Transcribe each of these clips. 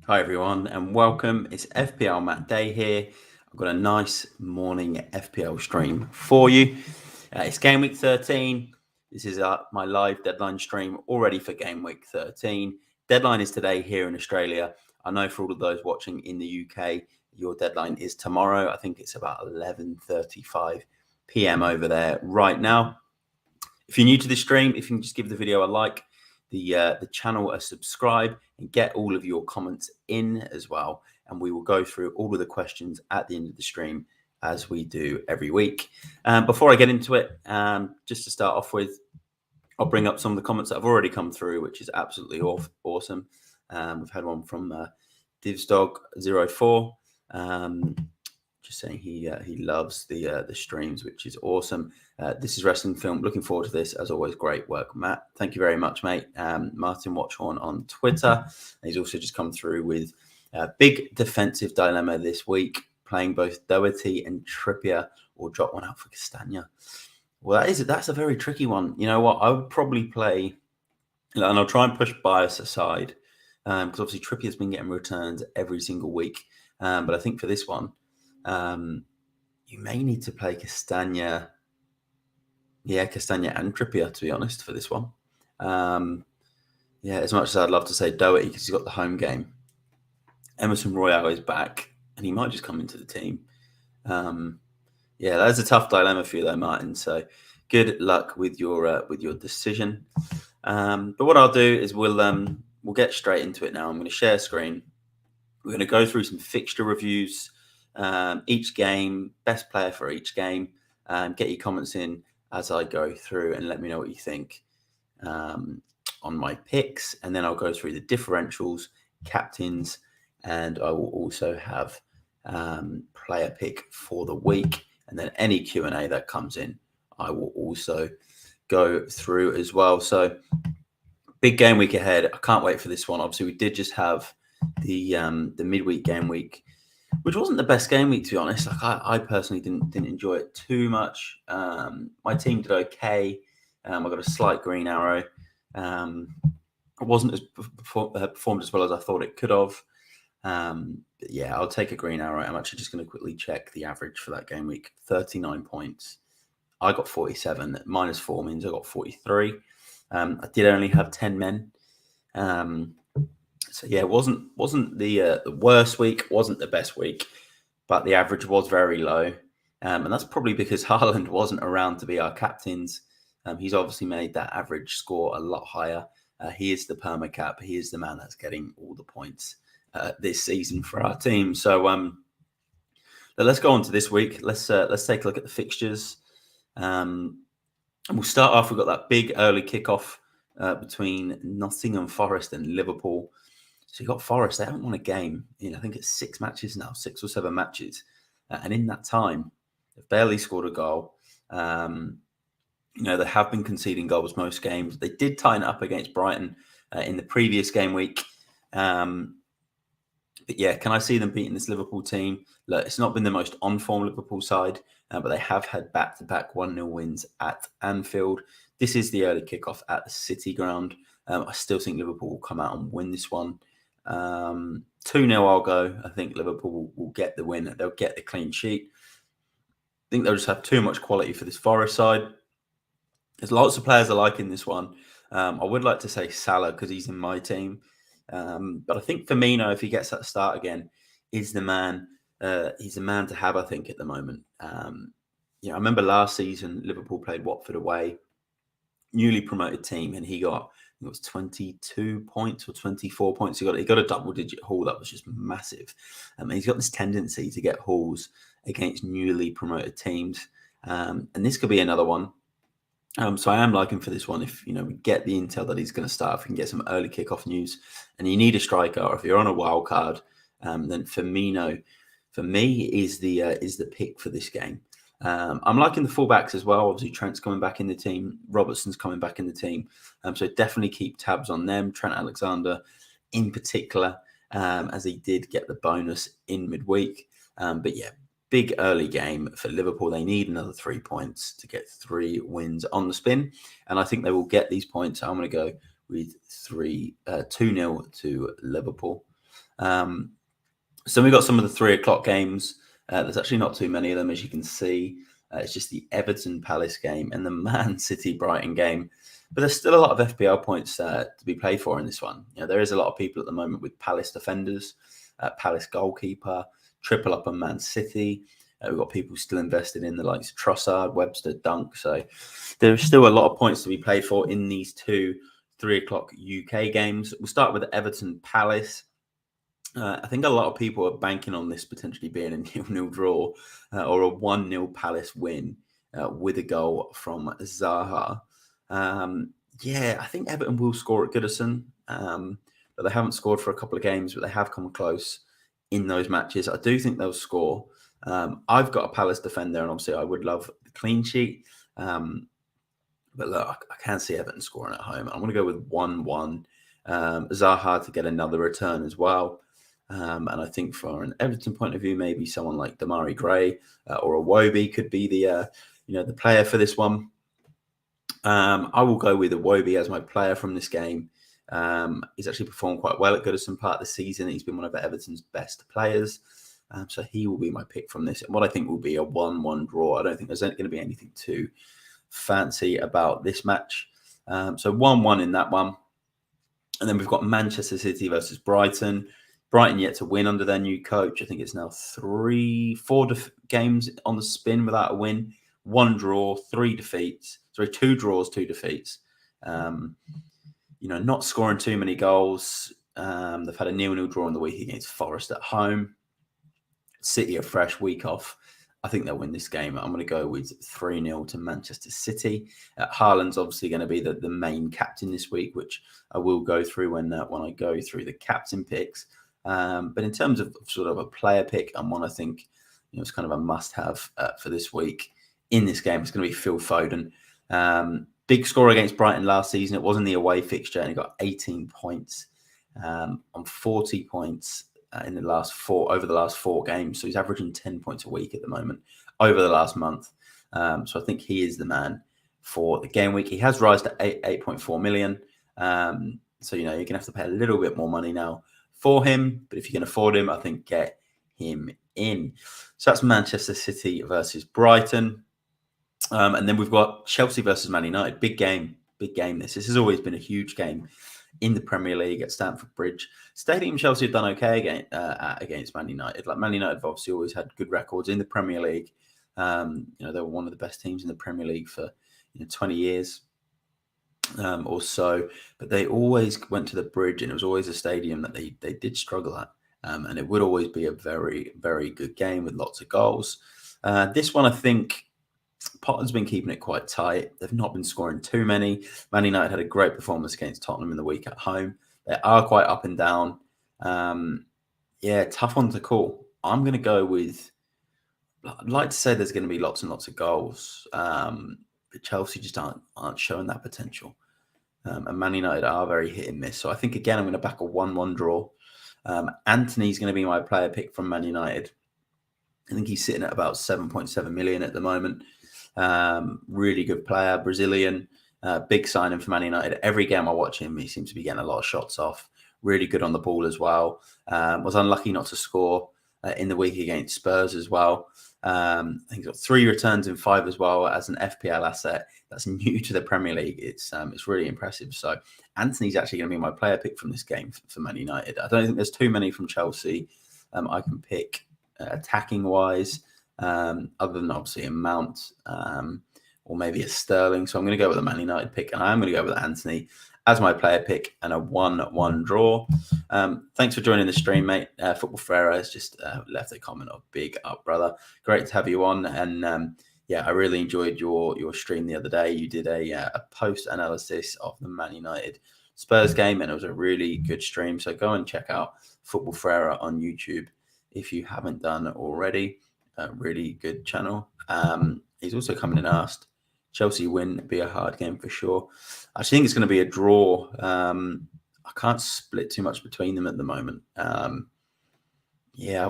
Hi everyone and welcome. It's FPL Matt Day here. I've got a nice morning FPL stream for you. It's game week 13. This is my live deadline stream already for game week 13. Deadline is today here in Australia. I know for all of those watching in the UK, your deadline is tomorrow. I think it's about 11:35 p.m. over there right now. If you're new to the stream, if you can just give the video a like, the channel a subscribe, and get all of your comments in as well. And we will go through all of the questions at the end of the stream as we do every week. Before I get into it, just to start off with, I'll bring up some of the comments that have already come through, which is absolutely awesome. We've had one from DivsDog04. Just saying he loves the streams, which is awesome. This is Wrestling Film. Looking forward to this. As always, great work, Matt. Thank you very much, mate. Martin Watchhorn on Twitter. He's also just come through with a big defensive dilemma this week, playing both Doherty and Trippier or drop one out for Castagna. Well, that's a very tricky one. You know what? I would probably play, and I'll try and push bias aside, because obviously Trippier's been getting returns every single week. But I think for this one, you may need to play Castagna. Yeah, Castagna and Trippier, to be honest, for this one. Yeah, as much as I'd love to say Doherty because he's got the home game, Emerson Royale is back, and he might just come into the team. Yeah, that's a tough dilemma for you, though, Martin. So good luck with your decision. But what I'll do is we'll get straight into it now. I'm going to share screen. We're going to go through some fixture reviews. Each game, best player for each game. Get your comments in as I go through and let me know what you think on my picks. And then I'll go through the differentials, captains, and I will also have player pick for the week. And then any Q&A that comes in, I will also go through as well. So big game week ahead. I can't wait for this one. Obviously, we did just have the midweek game week, which wasn't the best game week, to be honest. Like I personally didn't enjoy it too much. My team did okay. I got a slight green arrow. It wasn't as performed as well as I thought it could have. But yeah, I'll take a green arrow. I'm actually just going to quickly check the average for that game week. 39 points. I got 47. -4 means I got 43. I did only have 10 men. So yeah, it wasn't the worst week, wasn't the best week, but the average was very low. And that's probably because Haaland wasn't around to be our captains. He's obviously made that average score a lot higher. He is the perma cap. He is the man that's getting all the points this season for our team. So let's go on to this week. Let's take a look at the fixtures. And we'll start off. We've got that big early kickoff between Nottingham Forest and Liverpool. So you've got Forest. They haven't won a game in, I think it's 6 matches now, 6 or 7 matches. And in that time, they've barely scored a goal. They have been conceding goals most games. They did tighten up against Brighton in the previous game week. But yeah, can I see them beating this Liverpool team? Look, it's not been the most on-form Liverpool side, but they have had back-to-back 1-0 wins at Anfield. This is the early kickoff at the City ground. I still think Liverpool will come out and win this one. 2-0 I'll go. I think Liverpool will get the win. They'll get the clean sheet. I think they'll just have too much quality for this Forest side. There's lots of players I like in this one. I would like to say Salah because he's in my team. But I think Firmino, if he gets that start again, is the man. He's the man to have, I think, at the moment. I remember last season, Liverpool played Watford away, newly promoted team, and he got, it was 22 points or 24 points. He got a double-digit haul. That was just massive. He's got this tendency to get hauls against newly promoted teams. And this could be another one. So I am liking for this one. If we get the intel that he's going to start, if we can get some early kickoff news, and you need a striker, or if you're on a wild card, then Firmino for me is the pick for this game. I'm liking the fullbacks as well. Obviously, Trent's coming back in the team. Robertson's coming back in the team. So definitely keep tabs on them. Trent Alexander in particular, as he did get the bonus in midweek. But yeah, big early game for Liverpool. They need another 3 points to get 3 wins on the spin. And I think they will get these points. I'm going to go with 2-0 to Liverpool. So we've got some of the 3 o'clock games. There's actually not too many of them, as you can see. It's just the Everton Palace game and the Man City Brighton game. But there's still a lot of FPL points to be played for in this one. There is a lot of people at the moment with Palace defenders, Palace goalkeeper, triple up on Man City. We've got people still invested in the likes of Trossard, Webster, Dunk. So there's still a lot of points to be played for in these 2 3 o'clock UK games. We'll start with Everton Palace. I think a lot of people are banking on this potentially being a 0-0 draw or a 1-0 Palace win with a goal from Zaha. I think Everton will score at Goodison, but they haven't scored for a couple of games, but they have come close in those matches. I do think they'll score. I've got a Palace defender, and obviously I would love the clean sheet. But look, I can see Everton scoring at home. I'm going to go with 1-1. Zaha to get another return as well. And I think for an Everton point of view, maybe someone like Damari Gray or Iwobi could be the the player for this one. I will go with Iwobi as my player from this game. He's actually performed quite well at Goodison part of the season. He's been one of Everton's best players. So he will be my pick from this. And what I think will be a 1-1 draw. I don't think there's going to be anything too fancy about this match. So 1-1 in that one. And then we've got Manchester City versus Brighton. Brighton yet to win under their new coach. I think it's now 4 games on the spin without a win. 1 draw, 3 defeats. Sorry, 2 draws, 2 defeats. Not scoring too many goals. They've had a 0-0 draw in the week against Forest at home. City a fresh week off. I think they'll win this game. I'm going to go with 3-0 to Manchester City. Haaland's obviously going to be the main captain this week, which I will go through when I go through the captain picks. But in terms of sort of a player pick and one I think it's kind of a must-have for this week in this game, it's going to be Phil Foden. Big score against Brighton last season. It was in the away fixture and he got 18 points on 40 points in over the last 4 games. So he's averaging 10 points a week at the moment over the last month. So I think he is the man for the game week. He has risen to 8.4 million. So you're going to have to pay a little bit more money now for him, but if you can afford him, I think get him in. So that's Manchester City versus Brighton. And then we've got Chelsea versus Man United. Big game. This has always been a huge game in the Premier League at Stamford Bridge Stadium. Chelsea have done okay against Man United. Like Man United have obviously always had good records in the Premier League. They were one of the best teams in the Premier League for 20 years. Or so, but they always went to the Bridge, and it was always a stadium that they did struggle at, and it would always be a very, very good game with lots of goals. This one, I think Potter's been keeping it quite tight. They've not been scoring too many. Man United had a great performance against Tottenham in the week at home. They are quite up and down. Tough one to call. I'm going to go with, I'd like to say there's going to be lots and lots of goals. But Chelsea just aren't showing that potential. And Man United are very hit and miss. So I think, again, I'm going to back a 1-1 draw. Anthony's going to be my player pick from Man United. I think he's sitting at about 7.7 million at the moment. Really good player, Brazilian. Big signing for Man United. Every game I watch him, he seems to be getting a lot of shots off. Really good on the ball as well. Was unlucky not to score in the week against Spurs as well. I think he's got 3 returns in 5 as well as an FPL asset that's new to the Premier League. It's really impressive. So Anthony's actually going to be my player pick from this game for Man United. I don't think there's too many from Chelsea I can pick attacking wise, other than obviously a Mount or maybe a Sterling. So I'm going to go with a Man United pick, and I'm going to go with Anthony as my player pick and a 1-1 draw. Thanks for joining the stream, mate. Football Ferreira has just left a comment of big up, brother. Great to have you on. And I really enjoyed your stream the other day. You did a post analysis of the Man United Spurs game, and it was a really good stream. So go and check out Football Ferreira on YouTube if you haven't done already. A really good channel. He's also coming and asked, Chelsea win, be a hard game for sure. I think it's going to be a draw. I can't split too much between them at the moment. I've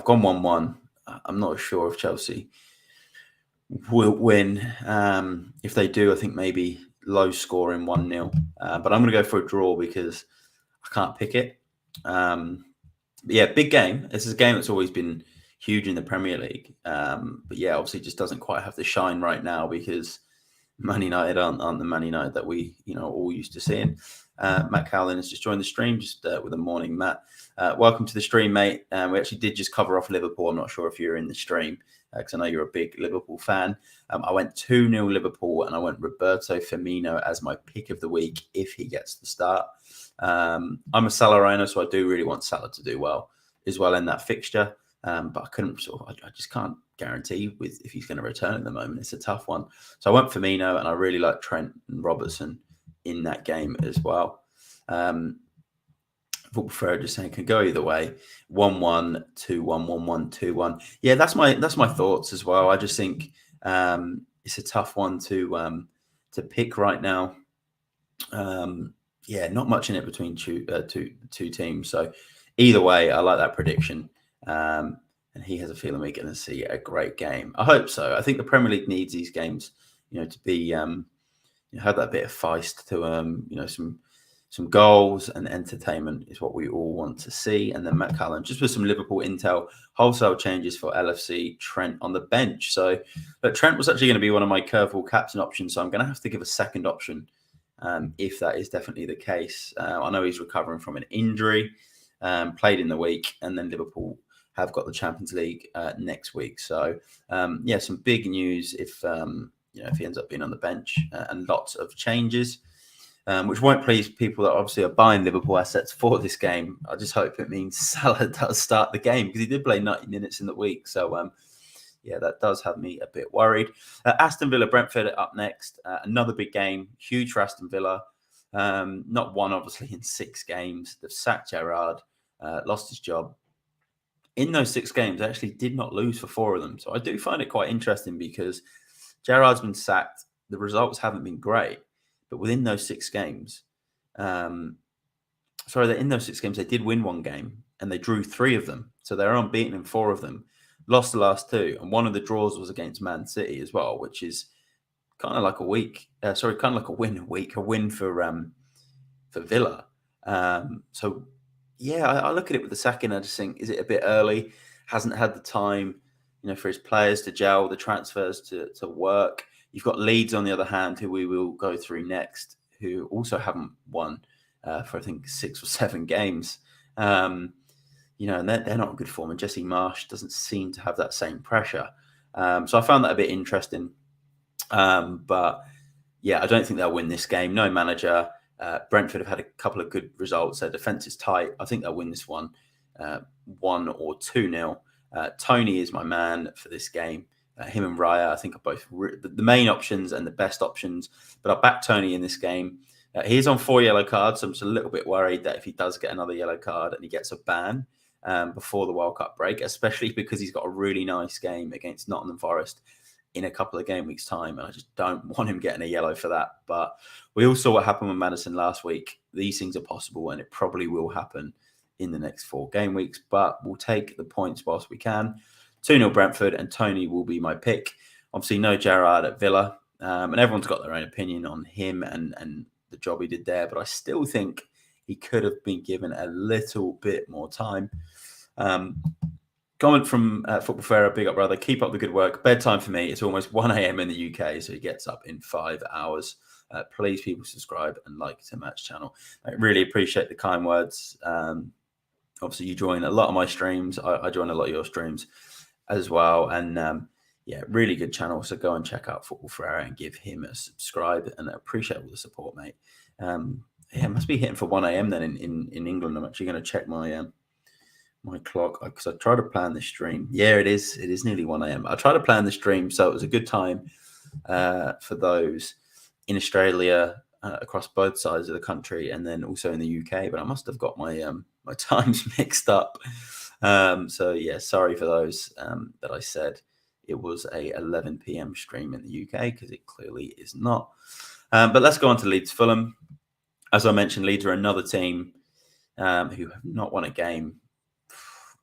gone 1-1. I'm not sure if Chelsea will win. If they do, I think maybe low scoring 1-0. But I'm going to go for a draw because I can't pick it. But yeah, big game. This is a game that's always been huge in the Premier League. But yeah, obviously just doesn't quite have the shine right now because Man United aren't the Man United that we all used to seeing. Matt Cowlin has just joined the stream, just with a morning, Matt. Welcome to the stream, mate. We actually did just cover off Liverpool. I'm not sure if you're in the stream because I know you're a big Liverpool fan. I went 2-0 Liverpool and I went Roberto Firmino as my pick of the week if he gets the start. I'm a Salah owner, so I do really want Salah to do well as well in that fixture. But I couldn't I just can't guarantee if he's going to return at the moment. It's a tough one. So I went Firmino, and I really like Trent and Robertson in that game as well. Football Fair just saying can go either way. 1-1, 2-1, 1-1, 2-1. Yeah, that's my thoughts as well. I just think it's a tough one to pick right now. Yeah, not much in it between two teams. So either way, I like that prediction. And he has a feeling we're going to see a great game. I hope so. I think the Premier League needs these games, to be have that bit of feist to some goals and entertainment is what we all want to see. And then Matt Cullen, just with some Liverpool intel, wholesale changes for LFC, Trent on the bench. So but Trent was actually going to be one of my curveball captain options. So I'm going to have to give a second option if that is definitely the case. I know he's recovering from an injury, played in the week, and then Liverpool have got the Champions League next week. So yeah, some big news if he ends up being on the bench and lots of changes. Which won't please people that obviously are buying Liverpool assets for this game. I just hope it means Salah does start the game because he did play 90 minutes in the week. So, yeah, that does have me a bit worried. Aston Villa, Brentford up next. Another big game, huge for Aston Villa. Not won, obviously, in 6 games. They've sacked Gerrard, lost his job. In those 6 games, they actually did not lose for 4 of them. So I do find it quite interesting because Gerrard's been sacked. The results haven't been great. But within those 6 games, in those 6 games, they did win 1 game and they drew 3 of them. So they're unbeaten in 4 of them, lost the last 2. And one of the draws was against Man City as well, which is kind of like a win for Villa. So, yeah, I look at it with the second. I just think, is it a bit early? Hasn't had the time, for his players to gel, the transfers to work. You've got Leeds, on the other hand, who we will go through next, who also haven't won for, I think, 6 or 7 games. And they're not in good form. And Jesse Marsch doesn't seem to have that same pressure. So I found that a bit interesting. But, yeah, I don't think they'll win this game. No manager. Brentford have had a couple of good results. Their defence is tight. I think they'll win this one 1 or 2-0. Tony is my man for this game. Him and Raya, I think, are both the main options and the best options. But I'll back Tony in this game. He's on 4 yellow cards, so I'm just a little bit worried that if he does get another yellow card and he gets a ban before the World Cup break, especially because he's got a really nice game against Nottingham Forest in a couple of game weeks' time, and I just don't want him getting a yellow for that. But we all saw what happened with Maddison last week. These things are possible, and it probably will happen in the next 4 game weeks. But we'll take the points whilst we can. 2-0 Brentford, and Tony will be my pick. Obviously, no Gerrard at Villa, and everyone's got their own opinion on him and the job he did there, but I still think he could have been given a little bit more time. Comment from Football Fair, big up, brother. Keep up the good work. Bedtime for me, it's almost 1 a.m. in the UK, so he gets up in 5 hours. Please, people, subscribe and like to Matt's channel. I really appreciate the kind words. Obviously, you join a lot of my streams. I join a lot of your streams as well. And yeah, really good channel. So go and check out Football Ferreira and give him a subscribe. And I appreciate all the support, mate. Yeah, it must be hitting for 1 a.m. then in England. I'm actually going to check my my clock because I try to plan this stream. Yeah, it is. It is nearly 1 a.m. I try to plan the stream, so it was a good time for those in Australia, across both sides of the country, and then also in the UK. But I must have got my my times mixed up. So yeah, sorry for those that I said it was a 11 p.m. stream in the UK, because it clearly is not. But let's go on to Leeds Fulham. As I mentioned, Leeds are another team who have not won a game.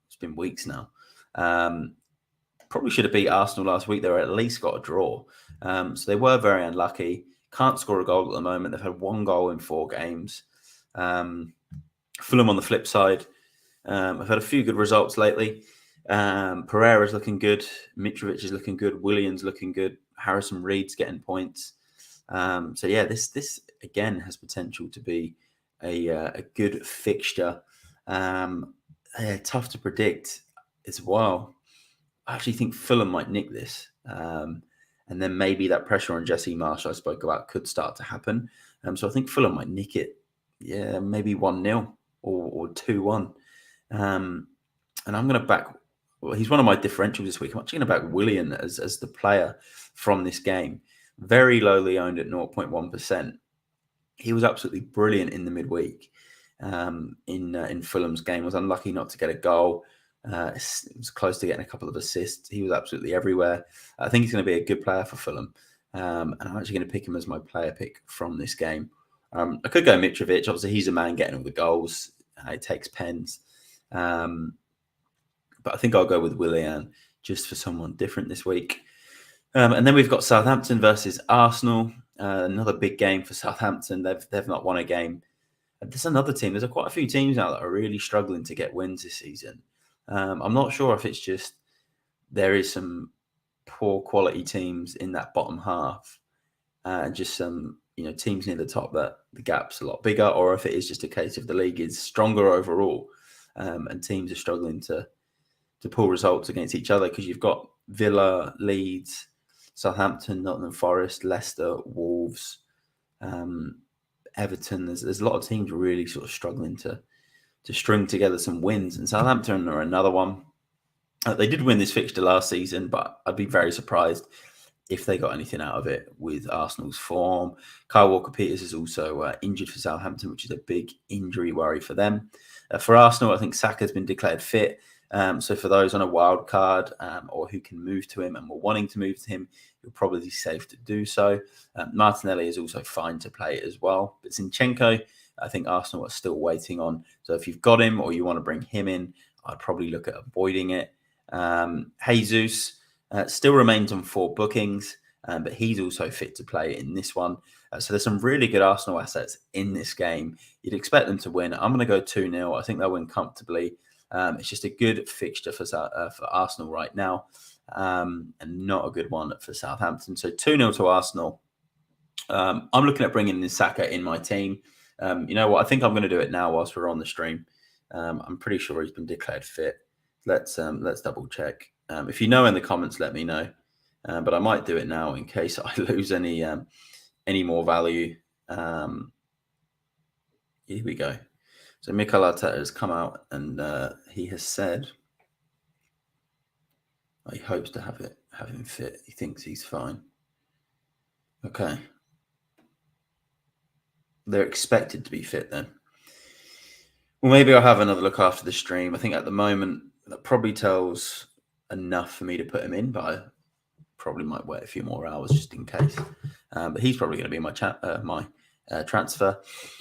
It's been weeks now. Probably should have beat Arsenal last week. They were at least got a draw. So they were very unlucky. Can't score a goal at the moment. They've had 1 goal in 4 games. Fulham on the flip side, I've had a few good results lately. Pereira's looking good. Mitrovic is looking good. Williams looking good. Harrison Reed's getting points. So yeah, this again has potential to be a good fixture. Tough to predict as well. I actually think Fulham might nick this. And then maybe that pressure on Jesse Marsh I spoke about could start to happen. So I think Fulham might nick it. Yeah, maybe 1-0 or 2-1. And I'm going to back. Well, he's one of my differentials this week. I'm actually going to back Willian as the player from this game. Very lowly owned at 0.1%. He was absolutely brilliant in the midweek in Fulham's game. Was unlucky not to get a goal. It was close to getting a couple of assists. He was absolutely everywhere. I think he's going to be a good player for Fulham. And I'm actually going to pick him as my player pick from this game. I could go Mitrovic. Obviously, he's a man getting all the goals. He takes pens. But I think I'll go with Willian just for someone different this week. And then we've got Southampton versus Arsenal. Another big game for Southampton. They've not won a game. There's another team. There's quite a few teams now that are really struggling to get wins this season. I'm not sure if it's just there is some poor quality teams in that bottom half, and just some teams near the top that the gap's a lot bigger, or if it is just a case of the league is stronger overall, and teams are struggling to pull results against each other, because you've got Villa, Leeds, Southampton, Nottingham Forest, Leicester, Wolves, Everton. There's a lot of teams really sort of struggling to string together some wins, and Southampton are another one. They did win this fixture last season, but I'd be very surprised if they got anything out of it with Arsenal's form. Kyle Walker-Peters is also injured for Southampton, which is a big injury worry for them. For Arsenal, I think Saka's been declared fit. So for those on a wild card or who can move to him and were wanting to move to him, you're probably safe to do so. Martinelli is also fine to play as well. But Zinchenko, I think Arsenal are still waiting on. So if you've got him or you want to bring him in, I'd probably look at avoiding it. Jesus still remains on 4 bookings, but he's also fit to play in this one. So there's some really good Arsenal assets in this game. You'd expect them to win. I'm going to go 2-0. I think they'll win comfortably. It's just a good fixture for Arsenal right now, and not a good one for Southampton. So 2-0 to Arsenal. I'm looking at bringing in Saka in my team. You know what? I think I'm going to do it now whilst we're on the stream. I'm pretty sure he's been declared fit. Let's double check. If you know in the comments, let me know. But I might do it now in case I lose any more value. Here we go. So Mikel Arteta has come out and he has said he hopes to have him fit. He thinks he's fine. Okay. They're expected to be fit then. Well, maybe I'll have another look after the stream. I think at the moment that probably tells enough for me to put him in, but I probably might wait a few more hours just in case. But he's probably going to be my transfer.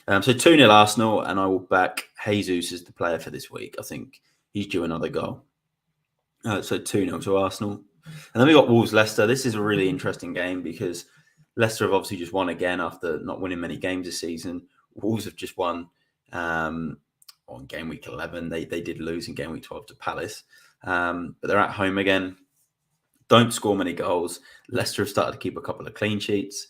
So 2-0 Arsenal, and I will back Jesus as the player for this week. I think he's due another goal. So 2-0 to Arsenal. And then we got Wolves-Leicester. This is a really interesting game because Leicester have obviously just won again after not winning many games this season. Wolves have just won on game week 11. They did lose in game week 12 to Palace. But they're at home again. Don't score many goals. Leicester have started to keep a couple of clean sheets.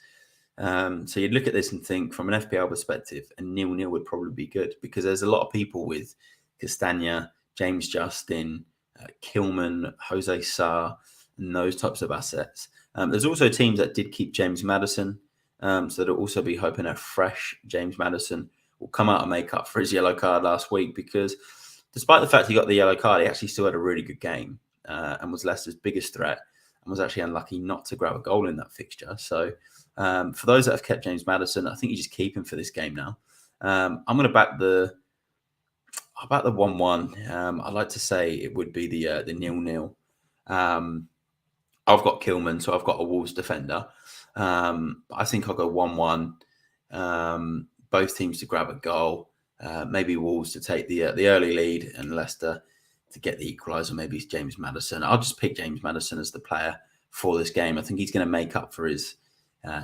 So you'd look at this and think, from an FPL perspective, a 0-0 would probably be good, because there's a lot of people with Castagna, James Justin, Kilman, Jose Sarr, and those types of assets. There's also teams that did keep James Maddison. So they'll also be hoping a fresh James Maddison will come out and make up for his yellow card last week, because despite the fact he got the yellow card, he actually still had a really good game and was Leicester's biggest threat, and was actually unlucky not to grab a goal in that fixture. So for those that have kept James Maddison, I think you just keep him for this game now. I'm going to back the 1-1. I'd like to say it would be the 0-0. I've got Kilman, so I've got a Wolves defender. I think I'll go 1-1. Both teams to grab a goal. Maybe Wolves to take the early lead, and Leicester to get the equaliser. Maybe it's James Maddison. I'll just pick James Maddison as the player for this game. I think he's going to make up for his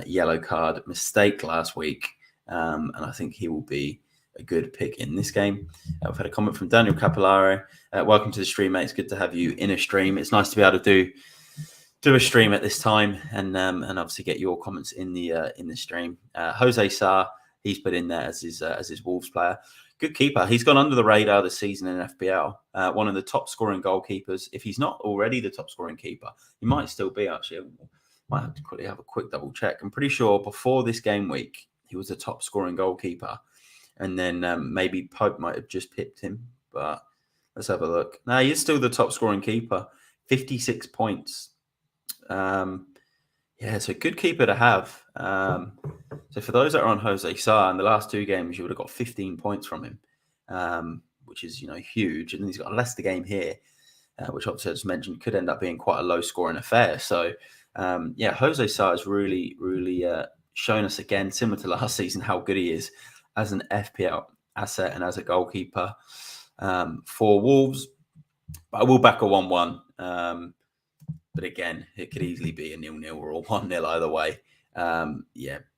yellow card mistake last week, and I think he will be a good pick in this game. We've had a comment from Daniel Capillaro. Welcome to the stream, mate. It's good to have you in a stream. It's nice to be able to do a stream at this time and obviously get your comments in the stream. Jose Sarr, he's put in there as his Wolves player. Good keeper. He's gone under the radar this season in FPL. One of the top scoring goalkeepers. If he's not already the top scoring keeper, he might still be, actually. Might have to quickly have a quick double check. I'm pretty sure before this game week, he was the top scoring goalkeeper. And then maybe Pope might have just pipped him. But let's have a look. No, he is still the top scoring keeper. 56 points. It's a good keeper to have. So for those that are on Jose Sarr, in the last 2 games, you would have got 15 points from him, which is, huge. And he's got a Leicester game here, which obviously I just mentioned could end up being quite a low scoring affair. So Jose Sarr has really, really shown us again, similar to last season, how good he is as an FPL asset and as a goalkeeper for Wolves. But I will back a 1-1. But again, it could easily be a 0-0 or a 1-0 either way.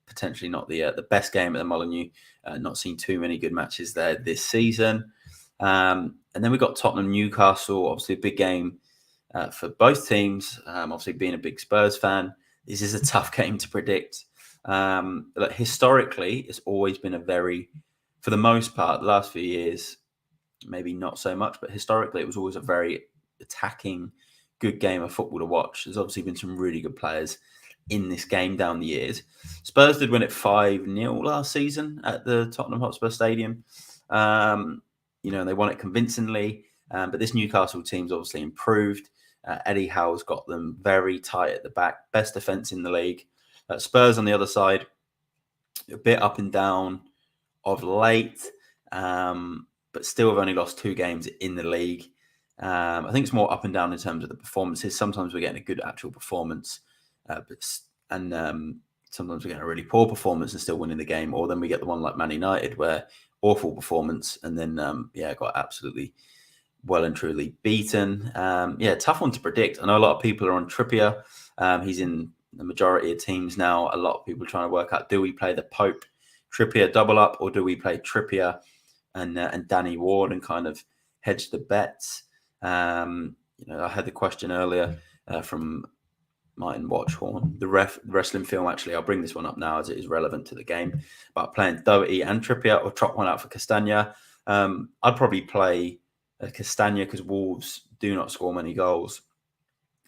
Potentially not the best game at the Molineux. Not seen too many good matches there this season. And then we've got Tottenham-Newcastle, obviously a big game for both teams. Obviously, being a big Spurs fan, this is a tough game to predict. Historically, it's always been for the most part, the last few years, maybe not so much, but historically, it was always a very attacking, good game of football to watch. There's obviously been some really good players in this game down the years. Spurs did win it 5-0 last season at the Tottenham Hotspur Stadium. They won it convincingly, but this Newcastle team's obviously improved. Eddie Howe's got them very tight at the back, best defence in the league. Spurs on the other side, a bit up and down of late, but still have only lost 2 games in the league. I think it's more up and down in terms of the performances. Sometimes we're getting a good actual performance, and sometimes we're getting a really poor performance and still winning the game. Or then we get the one like Man United where awful performance and then got absolutely well and truly beaten. Tough one to predict. I know a lot of people are on Trippier. He's in the majority of teams now. A lot of people are trying to work out, do we play the Pope Trippier double up or do we play Trippier and Danny Ward and kind of hedge the bets? I had the question earlier from Martin Watchhorn, the wrestling film. Actually, I'll bring this one up now as it is relevant to the game. About playing Doherty and Trippier or chop one out for Castagna. I'd probably play Castagna because Wolves do not score many goals.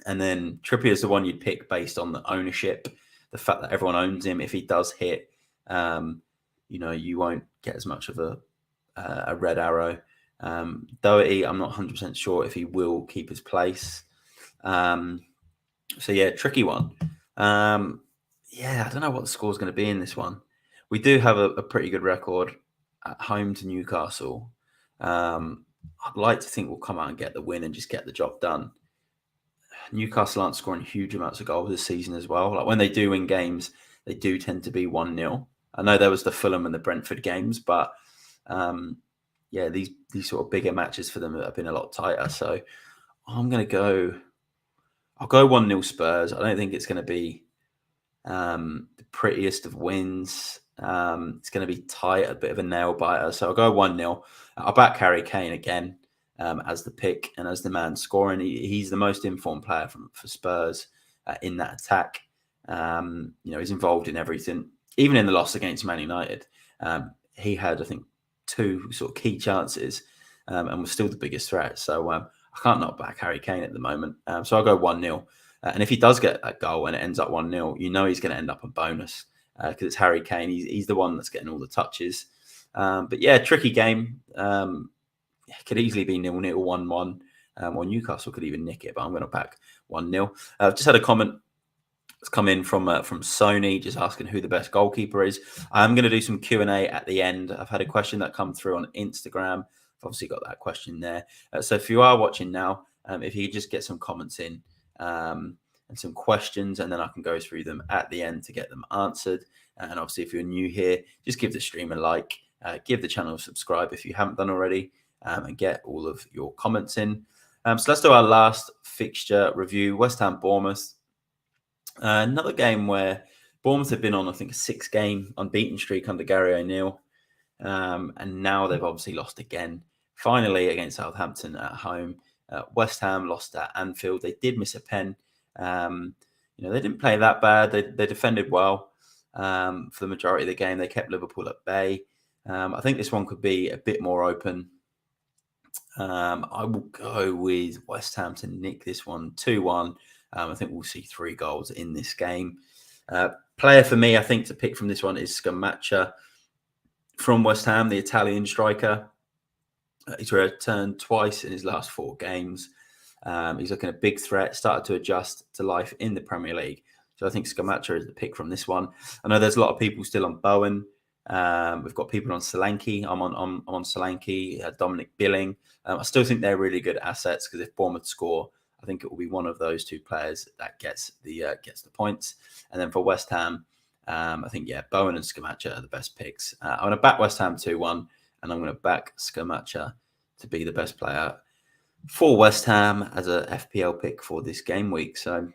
And then Trippier is the one you'd pick based on the ownership, the fact that everyone owns him. If he does hit, you won't get as much of a red arrow. Doherty, I'm not 100% sure if he will keep his place. Tricky one. I don't know what the score is going to be in this one. We do have a pretty good record at home to Newcastle. I'd like to think we'll come out and get the win and just get the job done. Newcastle aren't scoring huge amounts of goals this season as well. Like when they do win games, they do tend to be 1-0. I know there was the Fulham and the Brentford games, but these sort of bigger matches for them have been a lot tighter. So I'll go 1-0 Spurs. I don't think it's going to be the prettiest of wins. It's going to be tight, a bit of a nail biter. So I'll go 1-0. I'll back Harry Kane again as the pick and as the man scoring. He's the most informed player for Spurs in that attack. He's involved in everything. Even in the loss against Man United, he had, I think, 2 sort of key chances and was still the biggest threat. So I can't not back Harry Kane at the moment. So I'll go 1-0. And if he does get that goal and it ends up 1-0, he's going to end up a bonus because it's Harry Kane. He's the one that's getting all the touches. Tricky game. It could easily be 0-0, 1-1. Or Newcastle could even nick it, but I'm going to back 1-0. Just had a comment that's come in from Sony, just asking who the best goalkeeper is. I'm going to do some Q&A at the end. I've had a question that come through on Instagram. I've obviously got that question there. So if you are watching now, if you could just get some comments in and some questions, and then I can go through them at the end to get them answered. And obviously, if you're new here, just give the stream a like, give the channel a subscribe if you haven't done already, and get all of your comments in. So let's do our last fixture review. West Ham Bournemouth. Another game where Bournemouth have been on, I think, a 6-game unbeaten streak under Gary O'Neill. And now they've obviously lost again, finally against Southampton at home. West Ham lost at Anfield. They did miss a pen. They didn't play that bad. They defended well for the majority of the game. They kept Liverpool at bay. I think this one could be a bit more open. I will go with West Ham to nick this one 2-1. I think we'll see 3 goals in this game. Player for me, I think, to pick from this one is Scamacca from West Ham, the Italian striker. He's returned twice in his last 4 games. He's looking a big threat, started to adjust to life in the Premier League. So I think Scamacca is the pick from this one. I know there's a lot of people still on Bowen. We've got people on Solanke. I'm on Solanke, Dominic Billing. I still think they're really good assets because if Bournemouth score, I think it will be one of those 2 players that gets the points. And then for West Ham, I think, Bowen and Scamacca are the best picks. I'm going to back West Ham 2-1, and I'm going to back Scamacca to be the best player for West Ham as a FPL pick for this game week. So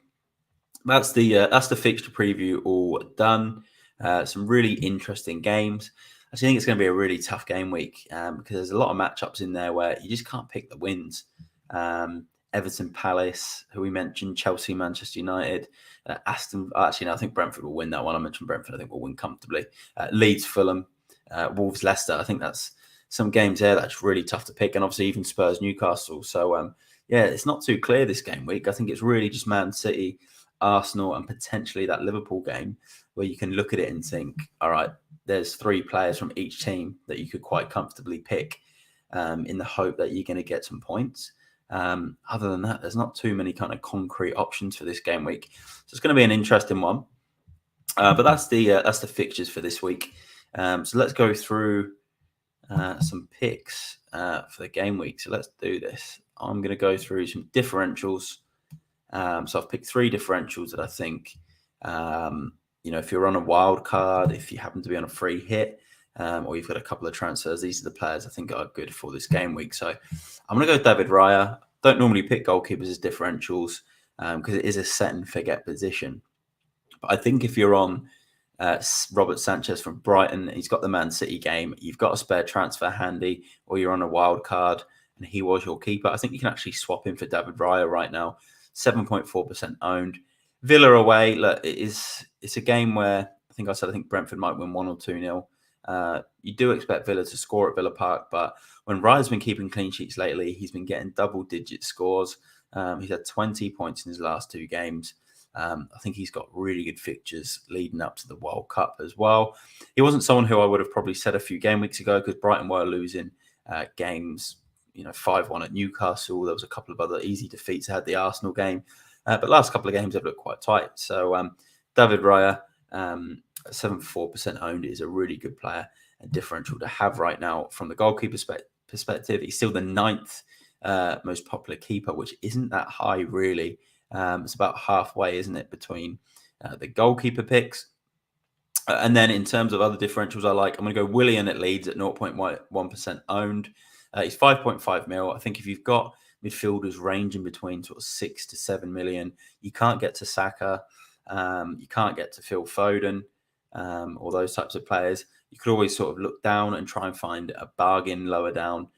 that's the fixture preview all done. Some really interesting games. I think it's going to be a really tough game week because there's a lot of matchups in there where you just can't pick the wins. Everton, Palace, who we mentioned, Chelsea, Manchester United, Aston. Actually, no, I think Brentford will win that one. I mentioned Brentford. I think will win comfortably. Leeds, Fulham, Wolves, Leicester. I think that's some games there that's really tough to pick, and obviously even Spurs, Newcastle. So it's not too clear this game week. I think it's really just Man City, Arsenal, and potentially that Liverpool game where you can look at it and think, all right, there's 3 players from each team that you could quite comfortably pick in the hope that you're going to get some points. Other than that, there's not too many kind of concrete options for this game week. So it's going to be an interesting one. But that's the fixtures for this week. So let's go through some picks for the game week. So let's do this. I'm going to go through some differentials. So I've picked 3 differentials that I think, if you're on a wild card, if you happen to be on a free hit, or you've got a couple of transfers, these are the players I think are good for this game week. So I'm going to go David Raya. Don't normally pick goalkeepers as differentials because it is a set and forget position. But I think if you're on Robert Sanchez from Brighton, he's got the Man City game, you've got a spare transfer handy, or you're on a wild card and he was your keeper, I think you can actually swap him for David Raya right now. 7.4% owned. Villa away, look, it's a game where I think Brentford might win 1 or 2-0. You do expect Villa to score at Villa Park, but when Raya's been keeping clean sheets lately, he's been getting double-digit scores. He's had 20 points in his last 2 games. I think he's got really good fixtures leading up to the World Cup as well. He wasn't someone who I would have probably said a few game weeks ago because Brighton were losing games, 5-1 at Newcastle. There was a couple of other easy defeats. They had the Arsenal game. But last couple of games have looked quite tight. So David Raya, 7.4% owned, is a really good player and differential to have right now from the goalkeeper perspective. He's still the 9th most popular keeper, which isn't that high really. It's about halfway, isn't it, between the goalkeeper picks. And then in terms of other differentials I like, I'm going to go Willian at Leeds at 0.1% owned. He's 5.5 mil. I think if you've got midfielders ranging between sort of 6 to 7 million, you can't get to Saka, you can't get to Phil Foden, or those types of players. You could always sort of look down and try and find a bargain lower down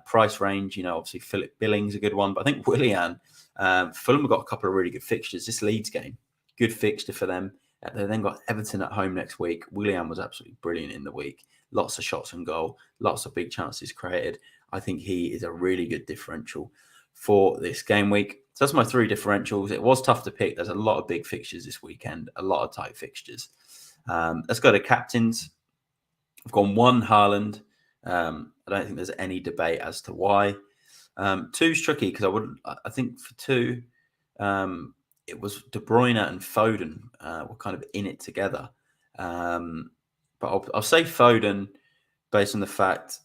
price range. Obviously Philip Billing's a good one, but I think Willian, Fulham have got a couple of really good fixtures. This Leeds game, good fixture for them. They then got Everton at home next week. Willian was absolutely brilliant in the week. Lots of shots on goal, lots of big chances created. I think he is a really good differential for this game week. So that's my 3 differentials. It was tough to pick. There's a lot of big fixtures this weekend, a lot of tight fixtures. Let's go to captains. I've gone 1 Haaland. I don't think there's any debate as to why. 2's tricky because I think for 2, it was De Bruyne and Foden were kind of in it together. But I'll say Foden based on the fact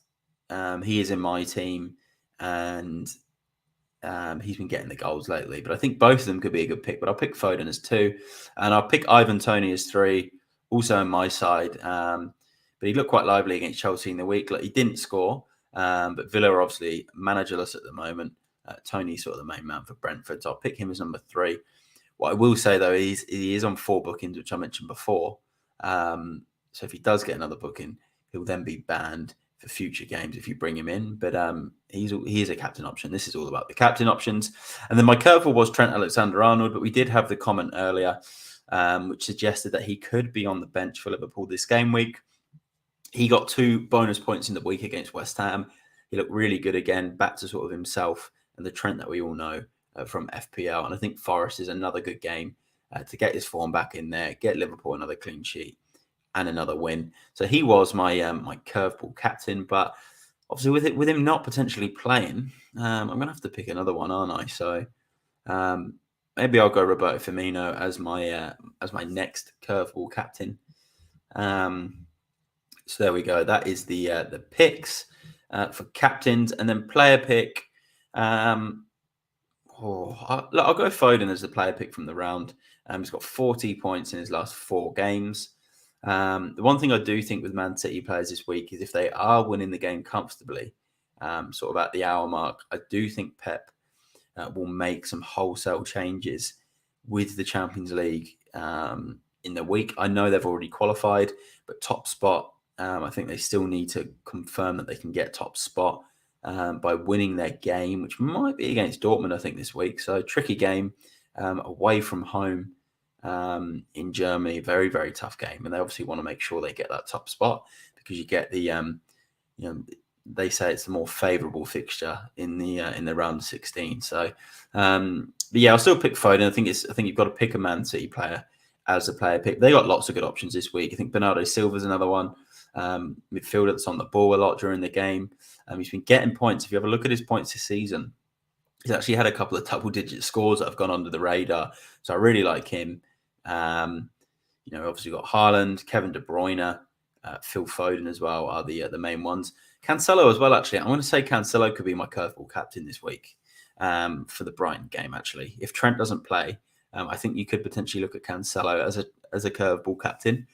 he is in my team and he's been getting the goals lately. But I think both of them could be a good pick. But I'll pick Foden as 2. And I'll pick Ivan Toney as 3, also on my side. But he looked quite lively against Chelsea in the week. He didn't score, but Villa are obviously managerless at the moment. Toney's sort of the main man for Brentford. So I'll pick him as number 3. What I will say, though, is he is on 4 bookings, which I mentioned before. So if he does get another booking, he'll then be banned for future games if you bring him in. But he is a captain option. This is all about the captain options. And then my curveball was Trent Alexander-Arnold, but we did have the comment earlier which suggested that he could be on the bench for Liverpool this game week. He got 2 bonus points in the week against West Ham. He looked really good again, back to sort of himself and the Trent that we all know from FPL. And I think Forest is another good game to get his form back in there, get Liverpool another clean sheet and another win. So he was my my curveball captain. But obviously with him not potentially playing, I'm going to have to pick another one, aren't I? So maybe I'll go Roberto Firmino as my next curveball captain. So there we go. That is the picks for captains, and then player pick. I'll go Foden as the player pick from the round. He's got 40 points in his last 4 games. The one thing I do think with Man City players this week is if they are winning the game comfortably, sort of at the hour mark, I do think Pep will make some wholesale changes with the Champions League in the week. I know they've already qualified, but top spot, I think they still need to confirm that they can get top spot by winning their game, which might be against Dortmund, I think, this week. So tricky game away from home in Germany. Very, very tough game. And they obviously want to make sure they get that top spot because you get the, they say it's the more favourable fixture in the round of 16. So, but yeah, I'll still pick Foden. I think you've got to pick a Man City player as a player pick. They got lots of good options this week. I think Bernardo Silva's another one. Midfielder that's on the ball a lot during the game. He's been getting points. If you have a look at his points this season, he's actually had a couple of double-digit scores that have gone under the radar. So I really like him. Obviously got Haaland, Kevin De Bruyne, Phil Foden as well are the main ones. Cancelo as well, actually. I'm going to say Cancelo could be my curveball captain this week for the Brighton game, actually. If Trent doesn't play, I think you could potentially look at Cancelo as a curveball captain.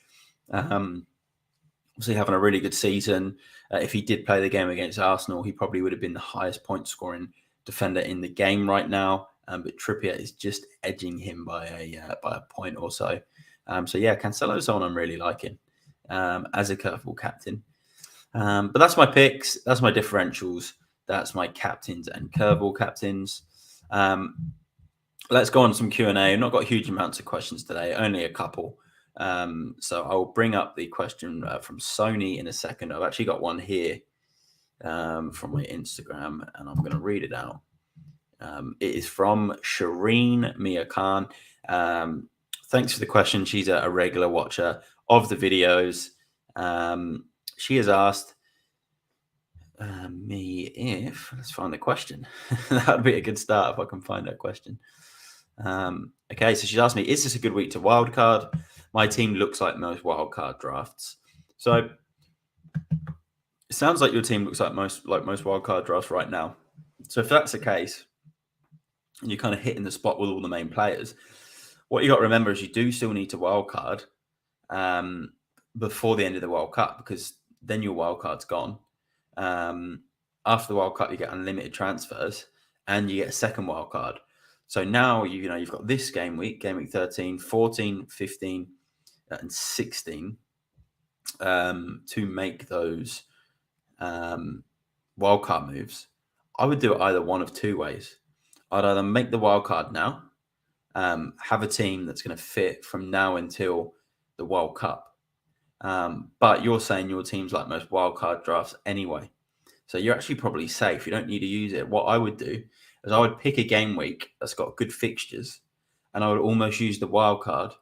Obviously having a really good season. If he did play the game against Arsenal, he probably would have been the highest point scoring defender in the game right now. But Trippier is just edging him by a point or so. So yeah, Cancelo's someone I'm really liking as a curveball captain. But that's my picks. That's my differentials. That's my captains and curveball captains. Let's go on to some Q&A. I've not got huge amounts of questions today, only a couple. So I'll bring up the question from Sony in a second. I've actually got one here from my Instagram, and I'm going to read it out. It is from Shireen Mia Khan. Thanks for the question. She's a regular watcher of the videos. She has asked me if, let's find the question. That would be a good start if I can find that question. Okay, so she's asked me, is this a good week to wildcard? My team looks like most wildcard drafts. So it sounds like your team looks like most wildcard drafts right now. So if that's the case, and you're kind of hitting the spot with all the main players, what you got to remember is you do still need to wildcard before the end of the World Cup, because then your wildcard's gone. After the World Cup, you get unlimited transfers and you get a second wildcard. So now you've got this game week 13, 14, 15, and 16 to make those wildcard moves. I would do it either one of two ways. I'd either make the wildcard now, have a team that's going to fit from now until the World Cup. But you're saying your team's like most wildcard drafts anyway. So you're actually probably safe. You don't need to use it. What I would do is I would pick a game week that's got good fixtures, and I would almost use the wildcard.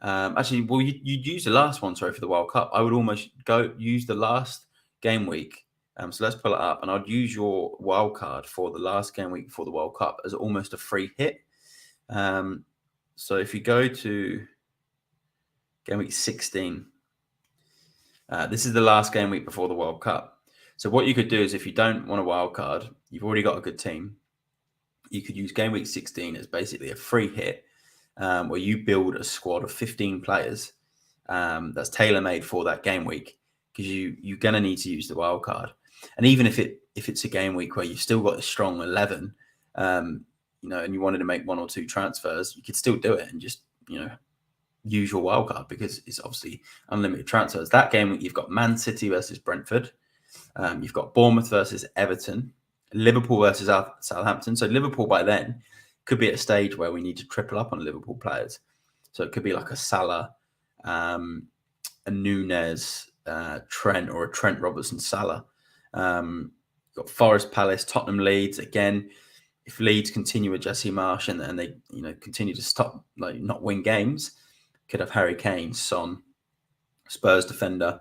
You'd use the last one, for the World Cup. I would almost use the last game week. So let's pull it up, and I'd use your wildcard for the last game week before the World Cup as almost a free hit. So if you go to game week 16, this is the last game week before the World Cup. So what you could do is, if you don't want a wildcard, you've already got a good team, you could use game week 16 as basically a free hit where you build a squad of 15 players that's tailor-made for that game week, because you're going to need to use the wildcard. And even if it's a game week where you've still got a strong 11, and you wanted to make one or two transfers, you could still do it and just, use your wildcard because it's obviously unlimited transfers. That game, you've got Man City versus Brentford. You've got Bournemouth versus Everton, Liverpool versus Southampton. So Liverpool by then could be at a stage where we need to triple up on Liverpool players. So it could be like a Salah, a Nunez, Trent, or a Trent Robertson Salah. Got Forest, Palace, Tottenham, Leeds. Again, if Leeds continue with Jesse Marsch and they continue to stop not win games, could have Harry Kane, Son, Spurs defender,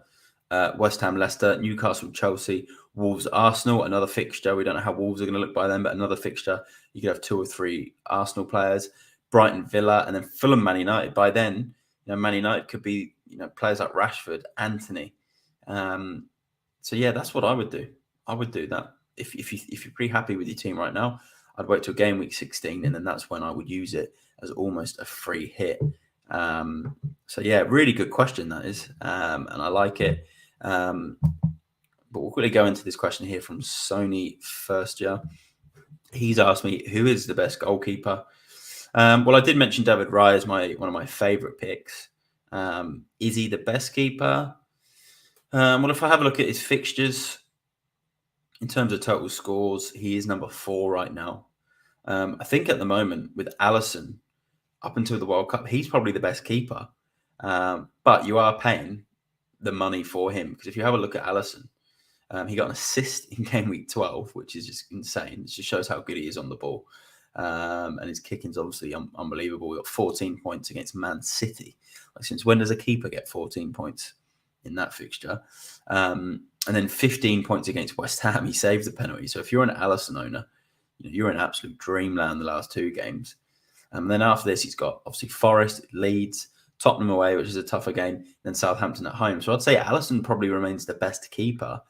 West Ham, Leicester, Newcastle, Chelsea, Wolves, Arsenal, another fixture. We don't know how Wolves are going to look by then, but another fixture. You could have 2 or 3 Arsenal players, Brighton, Villa, and then Fulham, Man United. By then, Man United could be players like Rashford, Anthony. So yeah, that's what I would do. I would do that. If you're pretty happy with your team right now, I'd wait till game week 16, and then that's when I would use it as almost a free hit. So yeah, really good question that is, and I like it. But we'll quickly go into this question here from Sony First Year. He's asked me, who is the best goalkeeper? Well, I did mention David Raya as one of my favourite picks. Is he the best keeper? Well, if I have a look at his fixtures, in terms of total scores, he is number 4 right now. I think at the moment with Alisson, up until the World Cup, he's probably the best keeper. But you are paying the money for him, because if you have a look at Alisson, he got an assist in game week 12, which is just insane. It just shows how good he is on the ball. And his kicking's obviously unbelievable. We got 14 points against Man City. Since when does a keeper get 14 points in that fixture? And then 15 points against West Ham. He saved the penalty. So if you're an Alisson owner, you're in absolute dreamland the last 2 games. And then after this, he's got obviously Forest, Leeds, Tottenham away, which is a tougher game, then Southampton at home. So I'd say Alisson probably remains the best keeper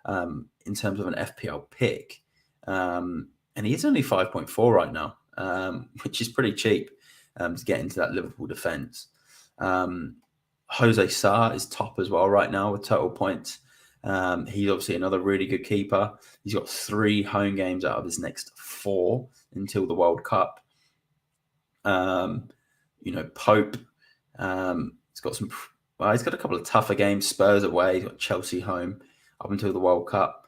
in terms of an FPL pick. And he is only 5.4 right now, which is pretty cheap to get into that Liverpool defence. Jose Sa is top as well right now with total points. He's obviously another really good keeper. He's got 3 home games out of his next 4 until the World Cup. Pope. He's got he's got a couple of tougher games. Spurs away. He's got Chelsea home up until the World Cup.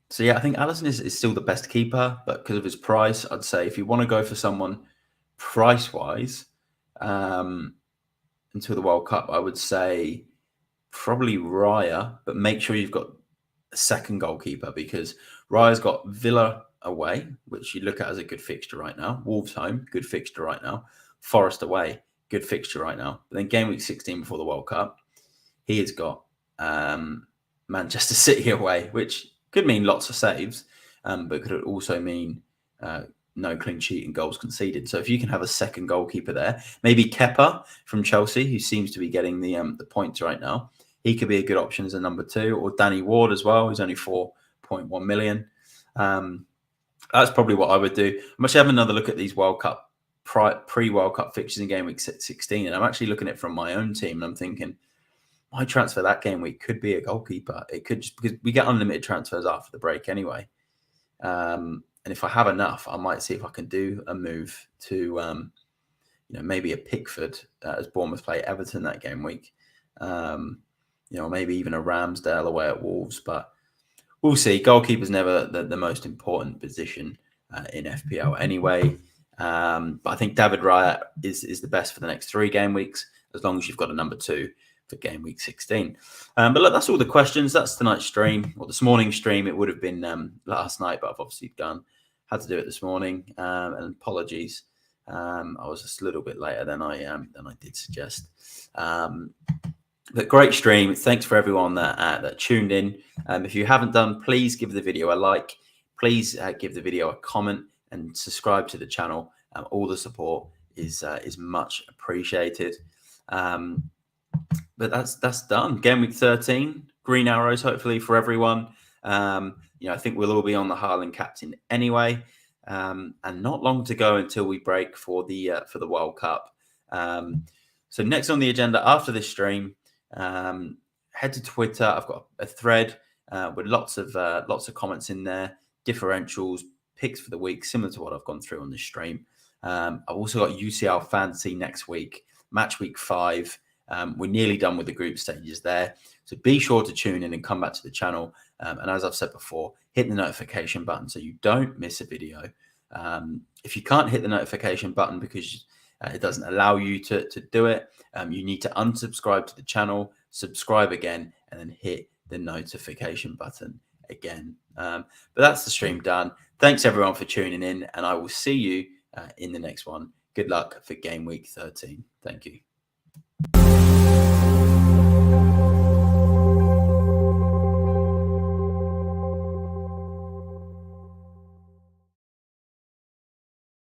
So yeah, I think Alisson is still the best keeper, but because of his price, I'd say if you want to go for someone price-wise until the World Cup, I would say probably Raya, but make sure you've got a second goalkeeper, because Raya's got Villa away, which you look at as a good fixture right now. Wolves home, good fixture right now. Forest away, good fixture right now. But then game week 16 before the World Cup, he has got Manchester City away, which could mean lots of saves, but could also mean no clean sheet and goals conceded. So if you can have a second goalkeeper there, maybe Kepa from Chelsea, who seems to be getting the points right now, he could be a good option as a number 2, or Danny Ward as well, who's only 4.1 million. That's probably what I would do. I'm actually having another look at these World Cup pre-World Cup fixtures in game week 16, and I'm actually looking at it from my own team, and I'm thinking my transfer that game week could be a goalkeeper. It could, just because we get unlimited transfers after the break anyway. And if I have enough, I might see if I can do a move to maybe a Pickford as Bournemouth play Everton that game week. Maybe even a Ramsdale away at Wolves, but we'll see. Goalkeeper's never the most important position in FPL anyway. But I think David Raya is the best for the next 3 game weeks, as long as you've got a number 2 for game week 16. But look, that's all the questions. That's tonight's stream, or this morning's stream. It would have been last night, but I've obviously had to do it this morning. And apologies, I was just a little bit later than I did suggest. But great stream. Thanks for everyone that tuned in. If you haven't done, please give the video a like. Please give the video a comment and subscribe to the channel. All the support is much appreciated. But that's done. Game week 13, green arrows hopefully for everyone. I think we'll all be on the Haaland captain anyway. And not long to go until we break for the World Cup. So next on the agenda after this stream, head to Twitter. I've got a thread with lots of comments in there, differentials, picks for the week, similar to what I've gone through on this stream. I've also got UCL Fantasy next week, match week 5. We're nearly done with the group stages there. So be sure to tune in and come back to the channel. And as I've said before, hit the notification button so you don't miss a video. If you can't hit the notification button because it doesn't allow you to do it, you need to unsubscribe to the channel, subscribe again, and then hit the notification button again. But that's the stream done. Thanks everyone for tuning in, and I will see you in the next one. Good luck for game week 13. Thank you.